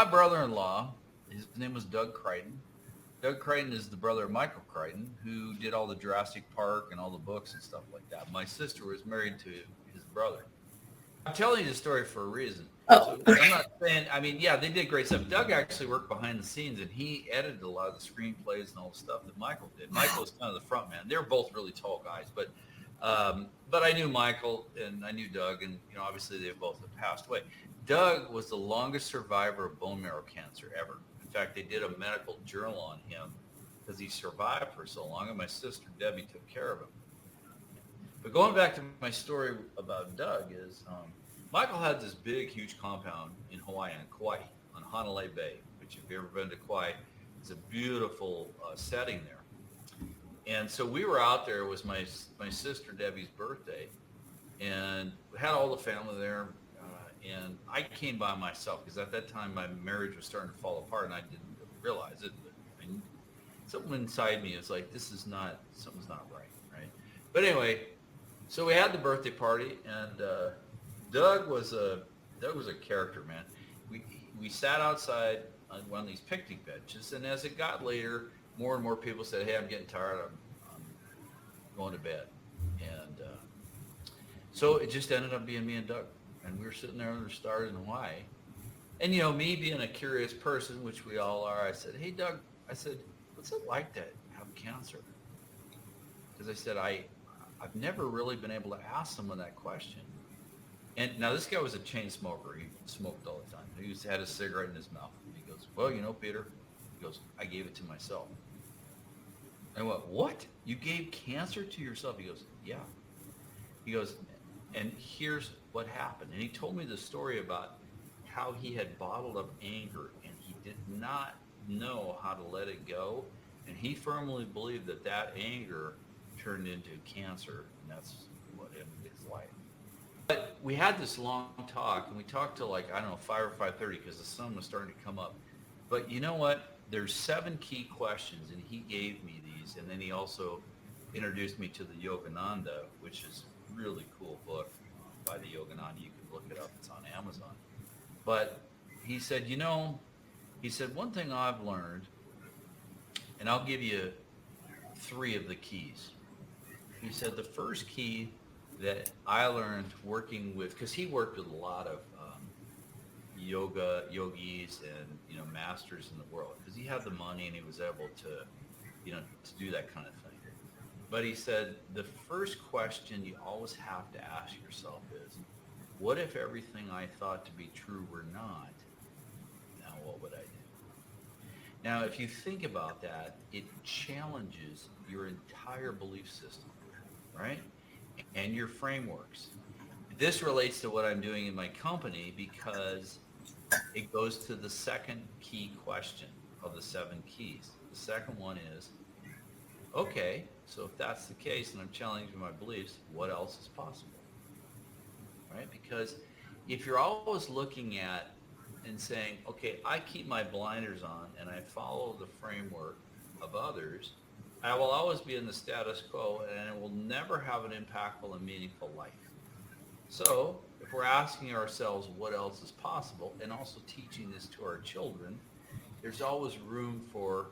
my brother-in-law, his name was Doug Crichton. Doug Crichton is the brother of Michael Crichton, who did all the Jurassic Park and all the books and stuff like that. My sister was married to his brother. I'm telling you the story for a reason. Oh, So I'm not saying, I mean, yeah, they did great stuff. Doug actually worked behind the scenes and he edited a lot of the screenplays and all the stuff that Michael did. Michael was kind of the front man. They were both really tall guys, but I knew Michael and I knew Doug, and obviously they both have passed away. Doug was the longest survivor of bone marrow cancer ever. In fact, they did a medical journal on him because he survived for so long, and my sister Debbie took care of him. But going back to my story about Doug is Michael had this big, huge compound in Hawaii, on Kauai, on Honolulu Bay, which if you've ever been to Kauai, it's a beautiful setting there. And so we were out there. It was my sister Debbie's birthday, and we had all the family there. And I came by myself because at that time my marriage was starting to fall apart, and I didn't really realize it. But something inside me is like, something's not right, right? But anyway, so we had the birthday party, and Doug was a character, man. We sat outside on one of these picnic benches, and as it got later, more and more people said, "Hey, I'm getting tired. I'm going to bed." And so it just ended up being me and Doug, and we were sitting there under the stars in Hawaii. And me being a curious person, which we all are, I said, "Hey, Doug," I said, "what's it like to have cancer?" Because I said I've never really been able to ask someone that question. And now this guy was a chain smoker. He smoked all the time. He had a cigarette in his mouth. And he goes, "Well, Peter," he goes, "I gave it to myself." I went, "What? You gave cancer to yourself?" He goes, "Yeah." He goes, "And here's what happened." And he told me the story about how he had bottled up anger and he did not know how to let it go. And he firmly believed that anger turned into cancer, and that's what ended his life. But we had this long talk, and we talked till like, I don't know, 5 or 5:30 because the sun was starting to come up. But you know what? There's 7 key questions, and he gave me these, and then he also introduced me to the Yogananda, which is a really cool book by the Yogananda. You can look it up. It's on Amazon. But he said, one thing I've learned, and I'll give you 3 of the keys. He said the first key that I learned working with, because he worked with a lot of yogis and masters in the world, because he had the money and he was able to do that kind of thing. But he said the first question you always have to ask yourself is, what if everything I thought to be true were not? Now what would I do? Now, if you think about that, it challenges your entire belief system, right? And your frameworks. This relates to what I'm doing in my company because it goes to the second key question of the 7 keys. The second one is, okay, so if that's the case and I'm challenging my beliefs, what else is possible? Right? Because if you're always looking at and saying, okay, I keep my blinders on and I follow the framework of others, I will always be in the status quo and it will never have an impactful and meaningful life. So if we're asking ourselves what else is possible and also teaching this to our children, there's always room for